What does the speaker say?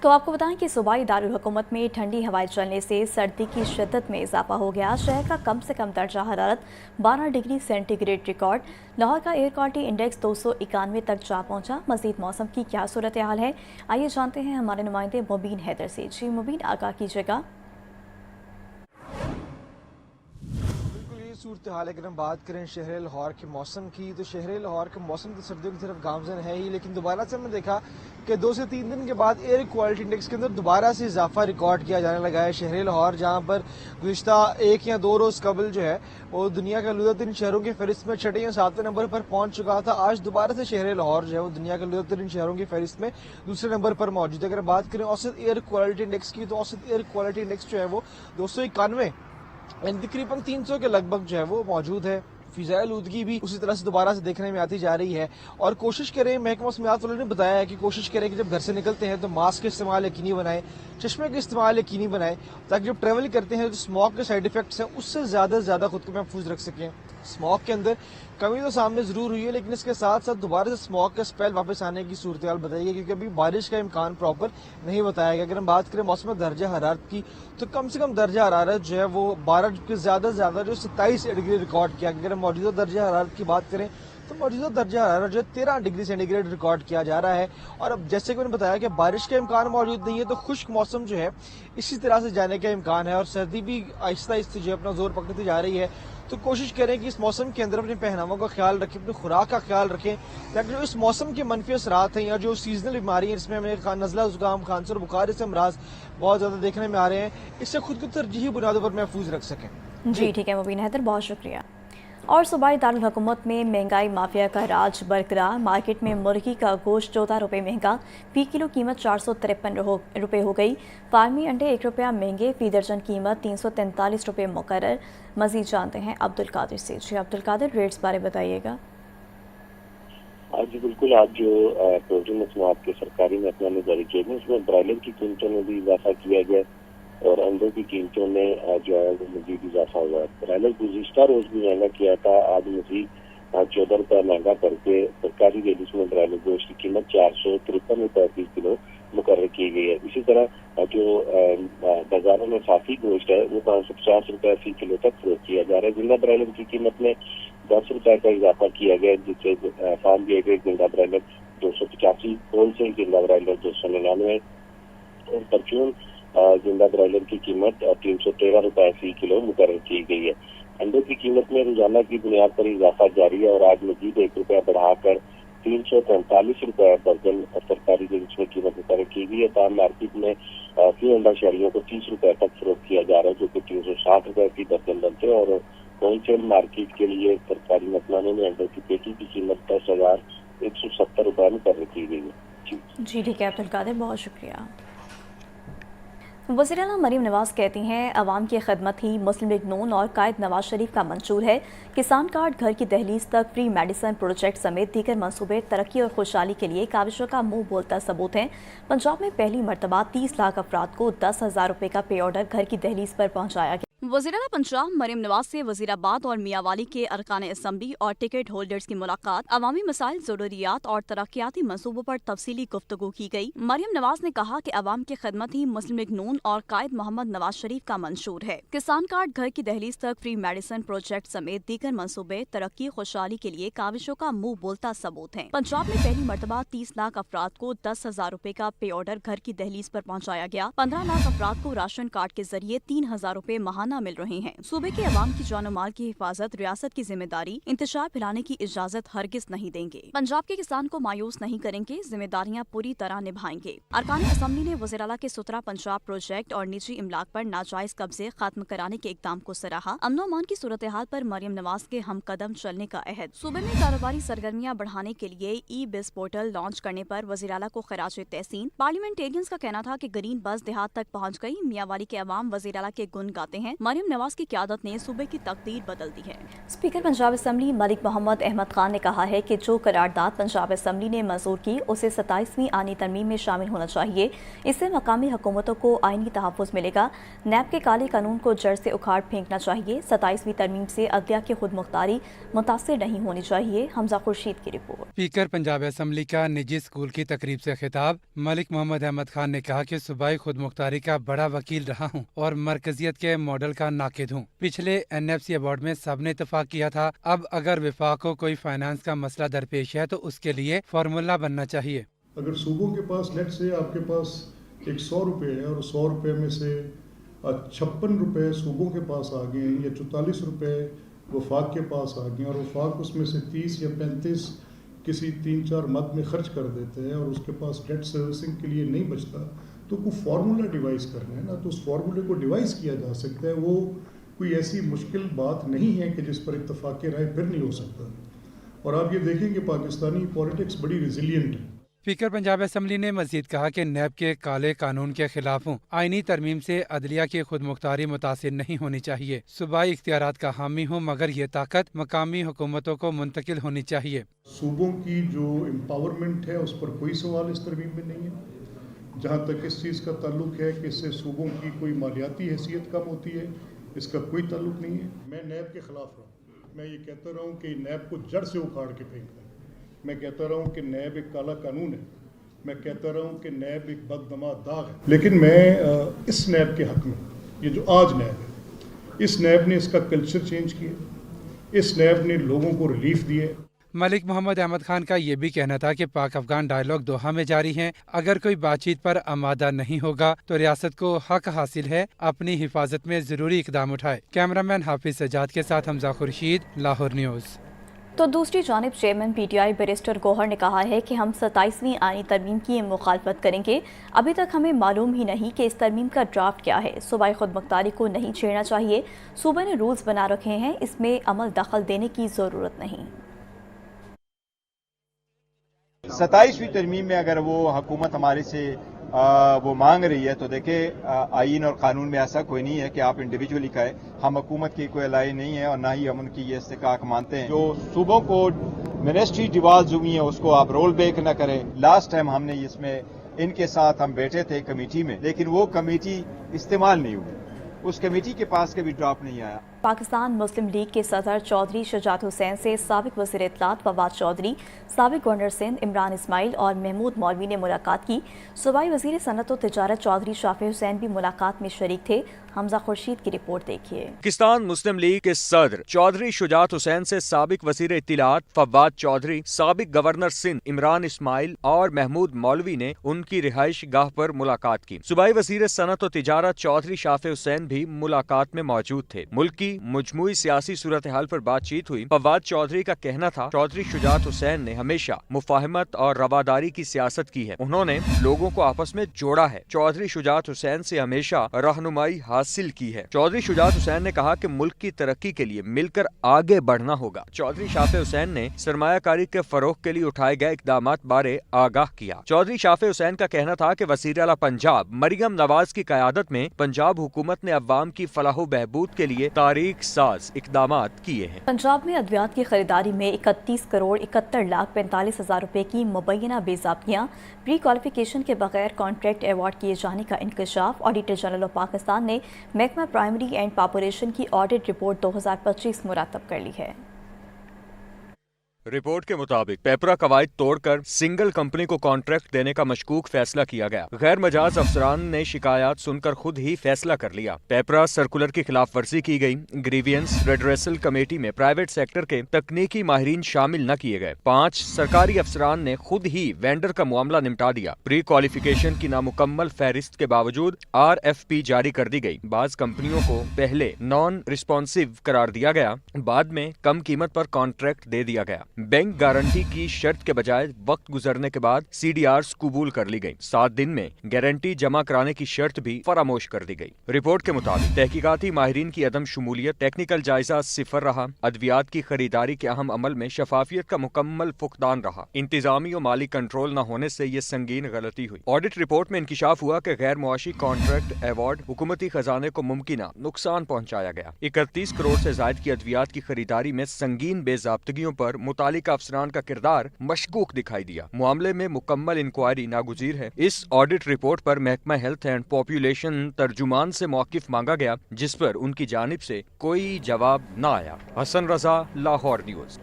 तो आपको बताएं कि सूबाई दारुल हुकूमत में ठंडी हवाएं चलने से सर्दी की शिद्दत में इजाफा हो गया। शहर का कम से कम दर्जा हरारत 12 डिग्री सेंटीग्रेड रिकॉर्ड। लाहौर का एयर क्वालिटी इंडेक्स 291 तक जा पहुंचा। मजीद मौसम की क्या सूरत हाल है, आइए जानते हैं हमारे नुमाइंदे मुबीन हैदर से। जी मुबीन, आगाह कीजिएगा। सूरत हाल अगर हम बात करें शहर लाहौर के मौसम की, तो शहर लाहौर का मौसम तो सर्दियों की तरफ गामजन है ही, लेकिन दोबारा से हमने देखा कि 2 से 3 दिन के बाद एयर क्वालिटी इंडेक्स के अंदर दोबारा से इजाफा रिकॉर्ड किया जाने लगा है। शहर लाहौर जहां पर गुज़िश्ता 1 या 2 रोज़ कबल जो है वो दुनिया के आलूदा शहरों की फहरिस्त में 6 या 7वें नंबर पर पहुंच चुका था। आज दोबारा से शहर लाहौर जो है वो दुनिया के आलूदा शहरों की फहरिस्त में दूसरे नंबर पर मौजूद है। अगर बात करें औसत एयर क्वालिटी इंडेक्स की, तो औसत एयर क्वालिटी इंडेक्स जो है वो 291 तकरीबन 300 के लगभग जो है वो मौजूद है। फिज़ाई आलूदगी भी उसी तरह से दोबारा से देखने में आती जा रही है। और कोशिश करें, महकमा मौसमियात वालों ने बताया है कि कोशिश करें कि जब घर से निकलते हैं तो मास्क का इस्तेमाल यकीनी बनाएं, चश्मे का इस्तेमाल यकीनी बनाएं, ताकि जब ट्रैवल करते हैं तो स्मोक के साइड इफेक्ट्स हैं उससे ज़्यादा से ज़्यादा खुद को महफूज रख सकें। स्मोक के अंदर कमी तो सामने ज़रूर हुई है, लेकिन इसके साथ साथ दोबारा से स्मोक का स्पेल वापस आने की सूरत हाल बताई है, क्योंकि अभी बारिश का इम्कान प्रॉपर नहीं बताया गया। अगर हम बात करें मौसम दर्जा हरारत की, तो कम से कम दर्जा हरारत जो है वो 12 के ज़्यादा से ज़्यादा जो 27 डिग्री रिकॉर्ड किया। अगर हम मौजूदा दर्जा हरारत की बात करें तो मौजूदा दर्जा हरारत जो 13 डिग्री सेंटीग्रेड रिकॉर्ड किया जा रहा है। और अब जैसे कि मैंने बताया कि बारिश का इम्कान मौजूद नहीं है, तो खुश्क मौसम जो है इसी तरह से जाने का इम्कान है और सर्दी भी आहिस्ता आहिस्ता जो अपना जोर पकड़ती जा रही है। तो कोशिश करें कि इस मौसम के अंदर अपने पहनावों का ख्याल रखें, अपनी खुराक का ख्याल रखें, ताकि जो इस मौसम के मनफी असरात हैं या जो सीजनल बीमारी है जिसमें हमें नज़ला, जुकाम, खांसी और बुखार से अमराज बहुत ज़्यादा देखने में आ रहे हैं, इससे खुद को तरजीही बुनियादों पर महफूज रख सकें। जी ठीक है मुबीन हैदर, बहुत शुक्रिया। और सूबाई दारुल हुकूमत में महंगाई माफिया का राज बरकरार। मार्केट में मुर्गी का गोश्त 14 रुपये महंगा, फी किलो कीमत 453 रुपये हो गई। फार्मी अंडे 1 रुपया महंगे, फी दर्जन कीमत 343 रुपये मुकर्रर। मजीद जानते हैं अब्दुल कादिर से। जी अब्दुल कादिर, रेट्स बारे बताइएगा। जी बिल्कुल, आज जो प्रोटीन मसनूआत के सरकारी महकमा ने जारी किए हैं उसमें ब्रायलर की कीमतों में भी इजाफा किया गया और अंडों की कीमतों में जो है वो मजीद इजाफा हुआ है। ब्रायलर गुज़िश्ता रोज भी महंगा किया था, आज मजीद 14 रुपये महंगा करके सरकारी रेट्स में ब्रायलर गोश्त की कीमत 453 रुपये फी किलो मुकर्रर की गई है। इसी तरह जो बाजारों में साफी गोश्त है वो 550 रुपये फी किलो तक फरोख्त किया जा रहा है। जिंदा ब्रायलर की कीमत में 10 रुपये का इजाफा किया गया, जिससे फार्म गेट जिंदा ब्रायलर 285, होलसेल जिंदा ब्रायलर 299 और परचून जिंदा ब्रायलर की कीमत 313 रुपये फी किलो मुकर्रर की गई है। अंडों की कीमत में रोजाना की बुनियाद पर इजाफा जारी है और आज मजीद 1 रुपया बढ़ाकर 343 रुपये दर्जन सरकारी रेट्स में कीमत मुकर्रर की गई है। ताम मार्केट में फी अंडा शहरियों को 30 रुपये तक फरोख्त किया जा रहा है, जो कि 360 रुपये की दर्जन बनते हैं। और होलसेल मार्केट के लिए सरकारी महकमा में अंडों की पेटी की कीमत 10,170 रुपये मुकर्रर की गई है। जी ठीक है अब्दुल कादिर, बहुत शुक्रिया। वज़ीर आला मरीम नवाज़ कहती हैं अवाम की खिदमत ही मुस्लिम लीग नून और कायद नवाज शरीफ का मंशूर है। किसान कार्ड, घर की दहलीज तक फ्री मेडिसिन प्रोजेक्ट समेत दीगर मंसूबे तरक्की और खुशहाली के लिए काविशों का मुंह बोलता सबूत हैं। पंजाब में पहली मरतबा 30 लाख अफराद को 10,000 रुपये का पे ऑर्डर घर की दहलीज पर पहुँचाया गया। वज़ीर आला पंजाब मरीम नवाज से वज़ीराबाद और मियांवाली के अरकान असम्बली और टिकट होल्डर्स की मुलाकात, अवामी मसाइल, ज़रूरियात और तरक्याती मंसूबों पर तफसीली गुफ्तगू की गई। मरीम नवाज ने कहा कि अवाम की खिदमत ही मुस्लिम लीग नून और कायद मोहम्मद नवाज शरीफ का मंशूर है। किसान कार्ड, घर की दहलीज तक फ्री मेडिसिन प्रोजेक्ट समेत दीगर मंसूबे तरक्की खुशहाली के लिए काविशों का मुंह बोलता सबूत है। पंजाब में पहली मरतबा 30 लाख अफराद को 10,000 रुपये का पे ऑर्डर घर की दहलीज पर पहुँचाया गया। 15 लाख अफराद को राशन कार्ड के जरिए 3,000 रुपये महाना मिल रहे हैं। सूबे के अवाम की जान माल की हिफाजत रियासत की जिम्मेदारी, इंतशार फैलाने की इजाजत हरगिज नहीं देंगे। पंजाब के किसान को मायूस नहीं करेंगे, जिम्मेदारियां पूरी तरह निभाएंगे। अरकान असम्बली ने वज़ीर आला के सुतरा पंजाब प्रोजेक्ट और निजी इमलाक पर नाजायज कब्जे खत्म कराने के इकदाम को सराहा। अमन अमान की सूरत हाल पर मरियम नवाज के हम कदम चलने का अहद। सूबे में कारोबारी सरगर्मियां बढ़ाने के लिए ई बिस पोर्टल लॉन्च करने पर वज़ीर आला को खराज तहसीन। पार्लियामेंटेरियंस का कहना था कि ग्रीन बस देहात तक पहुँच गई। मियांवाली के अवाम वज़ीर आला के गुण गाते हैं। مریم نواز کی قیادت نے صوبے کی تقدیر بدل دی ہے۔ اسپیکر پنجاب اسمبلی ملک محمد احمد خان نے کہا ہے کہ جو قرارداد پنجاب اسمبلی نے منظور کی اسے 27ویں آئینی ترمیم میں شامل ہونا چاہیے۔ اس سے مقامی حکومتوں کو آئینی تحفظ ملے گا۔ نیب کے کالے قانون کو جڑ سے اکھاڑ پھینکنا چاہیے۔ 27ویں ترمیم سے عدلیہ کی خود مختاری متاثر نہیں ہونی چاہیے۔ حمزہ خورشید کی رپورٹ۔ اسپیکر پنجاب اسمبلی کا نجی اسکول کی تقریب سے خطاب۔ ملک محمد احمد خان نے کہا کہ صوبائی خود مختاری کا بڑا وکیل رہا ہوں اور مرکزیت کے ماڈل کا ناقد ہوں۔ پچھلے NFC ایوارڈ میں سب نے اتفاق کیا تھا، اب اگر وفاق کو کوئی فائنانس کا مسئلہ درپیش ہے تو اس کے لیے فارمولا بننا چاہیے۔ اگر صوبوں کے پاس نیٹ سے آپ کے پاس 100 روپے ہے اور 100 روپے میں سے 56 روپے صوبوں کے پاس آ گئے ہیں یا 44 روپے وفاق کے پاس آ گئے ہیں اور وفاق اس میں سے 30 یا 35 کسی 3-4 مد میں خرچ کر دیتے ہیں اور اس کے پاس ڈیٹ سروسنگ کے لیے نہیں بچتا تو کوئی فارمولا ڈیوائز کرنا ہے نا، تو اس فارمولے کو ڈیوائز کیا جا سکتا ہے۔ وہ کوئی ایسی مشکل بات نہیں ہے کہ جس پر اتفاق رائے پھر نہیں ہو سکتا، اور آپ یہ دیکھیں کہ پاکستانی پولیٹکس بڑی ریزیلینٹ ہے۔ اسپیکر پنجاب اسمبلی نے مزید کہا کہ نیب کے کالے قانون کے خلاف ہوں۔ آئینی ترمیم سے عدلیہ کی خود مختاری متاثر نہیں ہونی چاہیے۔ صوبائی اختیارات کا حامی ہوں مگر یہ طاقت مقامی حکومتوں کو منتقل ہونی چاہیے۔ صوبوں کی جو امپاورمنٹ ہے اس پر کوئی سوال اس ترمیم میں نہیں ہے۔ جہاں تک اس چیز کا تعلق ہے کہ اس سے صوبوں کی کوئی مالیاتی حیثیت کم ہوتی ہے، اس کا کوئی تعلق نہیں ہے۔ میں نیب کے خلاف رہا ہوں، میں یہ کہتا رہا ہوں کہ نیب کو جڑ سے اکھاڑ کے پھینکنا ہے۔ میں کہتا رہا ہوں کہ نیب ایک کالا قانون ہے، میں کہتا رہا ہوں کہ نیب ایک بدنما داغ ہے، لیکن میں اس نیب کے حق میں، یہ جو آج نیب ہے، اس نیب نے اس کا کلچر چینج کیا، اس نیب نے لوگوں کو ریلیف دیے۔ ملک محمد احمد خان کا یہ بھی کہنا تھا کہ پاک افغان ڈائیلاگ دوحہ میں جاری ہیں، اگر کوئی بات چیت پر آمادہ نہیں ہوگا تو ریاست کو حق حاصل ہے اپنی حفاظت میں ضروری اقدام اٹھائے۔ کیمرامین حافظ سجاد کے ساتھ حمزہ خورشید، لاہور نیوز۔ تو دوسری جانب چیئرمین PTI بیرسٹر گوہر نے کہا ہے کہ ہم 27ویں آئینی ترمیم کی مخالفت کریں گے۔ ابھی تک ہمیں معلوم ہی نہیں کہ اس ترمیم کا ڈرافٹ کیا ہے۔ صوبائی خود مختاری کو نہیں چھیڑنا چاہیے۔ صوبے نے رولز بنا رکھے ہیں، اس میں عمل دخل دینے کی ضرورت نہیں۔ 27ویں ترمیم میں اگر وہ حکومت ہمارے سے وہ مانگ رہی ہے تو دیکھیں آئین اور قانون میں ایسا کوئی نہیں ہے کہ آپ انڈیویجولی کہیں۔ ہم حکومت کی کوئی الائی نہیں ہے اور نہ ہی ہم ان کی یہ استحقاق مانتے ہیں۔ جو صوبوں کو منسٹری ڈیوالز ہوئی ہیں اس کو آپ رول بیک نہ کریں۔ لاسٹ ٹائم ہم نے اس میں ان کے ساتھ ہم بیٹھے تھے کمیٹی میں، لیکن وہ کمیٹی استعمال نہیں ہوئی، اس کمیٹی کے پاس کبھی ڈرافٹ نہیں آیا۔ پاکستان مسلم لیگ کے صدر چودھری شجاعت حسین سے سابق وزیر اطلاعات فواد چودھری، سابق گورنر سندھ عمران اسماعیل اور محمود مولوی نے ملاقات کی۔ صوبائی وزیر صنعت و تجارت چودھری شافع حسین بھی ملاقات میں شریک تھے۔ حمزہ خورشید کی رپورٹ دیکھیے۔ پاکستان مسلم لیگ کے صدر چودھری شجاعت حسین سے سابق وزیر اطلاعات فواد چودھری، سابق گورنر سندھ عمران اسماعیل اور محمود مولوی نے ان کی رہائش گاہ پر ملاقات کی۔ صوبائی وزیر صنعت و تجارت چودھری شافع حسین بھی ملاقات میں موجود تھے۔ ملک کی مجموعی سیاسی صورتحال پر بات چیت ہوئی۔ فواد چودھری کا کہنا تھا چودھری شجاعت حسین نے ہمیشہ مفاہمت اور رواداری کی سیاست کی ہے، انہوں نے لوگوں کو آپس میں جوڑا ہے۔ چودھری شجاعت حسین سے ہمیشہ رہنمائی حاصل کی ہے۔ چودھری شجاعت حسین نے کہا کہ ملک کی ترقی کے لیے مل کر آگے بڑھنا ہوگا۔ چودھری شافع حسین نے سرمایہ کاری کے فروغ کے لیے اٹھائے گئے اقدامات بارے آگاہ کیا۔ چودھری شافع حسین کا کہنا تھا کہ وزیر اعلیٰ پنجاب مریم نواز کی قیادت میں پنجاب حکومت نے عوام کی فلاح و بہبود کے لیے تاریخ ساز اقدامات کیے ہیں۔ پنجاب میں ادویات کی خریداری میں 31 کروڑ 71 لاکھ 45 ہزار روپے کی مبینہ بے ضابطگیاں، پری کوالیفیکیشن کے بغیر کانٹریکٹ ایوارڈ کیے جانے کا انکشاف۔ آڈیٹر جنرل آف پاکستان نے محکمہ پرائمری اینڈ پاپولیشن کی آڈٹ رپورٹ 2025 مرتب کر لی ہے۔ رپورٹ کے مطابق پیپرا قواعد توڑ کر سنگل کمپنی کو کانٹریکٹ دینے کا مشکوک فیصلہ کیا گیا۔ غیر مجاز افسران نے شکایات سن کر خود ہی فیصلہ کر لیا۔ پیپرا سرکولر کی خلاف ورزی کی گئی۔ گریوینس ریڈریسل کمیٹی میں پرائیویٹ سیکٹر کے تکنیکی ماہرین شامل نہ کیے گئے۔ 5 سرکاری افسران نے خود ہی وینڈر کا معاملہ نمٹا دیا۔ پری کوالیفیکیشن کی نامکمل فہرست کے باوجود RFP جاری کر دی گئی۔ بعض کمپنیوں کو پہلے نان رسپانسو قرار دیا گیا، بعد میں کم قیمت پر کانٹریکٹ دے دیا گیا۔ बैंक गारंटी की शर्त के बजाय वक्त गुजरने के बाद CDRs कबूल कर ली गई। 7 दिन में गारंटी जमा कराने की शर्त भी फरामोश कर दी गई। रिपोर्ट के मुताबिक तहकीकाती माहिरीन की अदम शमूलियत, टेक्निकल जायजा सिफर रहा। अद्वियात की खरीदारी के अहम अमल में शफाफियत का मुकम्मल फुकदान रहा। इंतजामी और माली कंट्रोल न होने से ये संगीन गलती हुई। ऑडिट रिपोर्ट में इंकिशाफ हुआ कि गैर मुआशी कॉन्ट्रैक्ट अवार्ड हुकूमती खजाने को मुमकिना नुकसान पहुंचाया गया। 31 करोड़ से जायद की अद्वियात की खरीदारी में संगीन बेज़ाब्तगियों पर मुतालिका अफसरान का किरदार मशकूक दिखाई दिया। मामले में मुकम्मल इंक्वायरी नागुज़ीर है। इस ऑडिट रिपोर्ट पर महकमा हेल्थ एंड पॉपुलेशन तर्जुमान से मौक़िफ़ मांगा गया, जिस पर उनकी जानिब से कोई जवाब न आया। हसन रजा, लाहौर न्यूज़।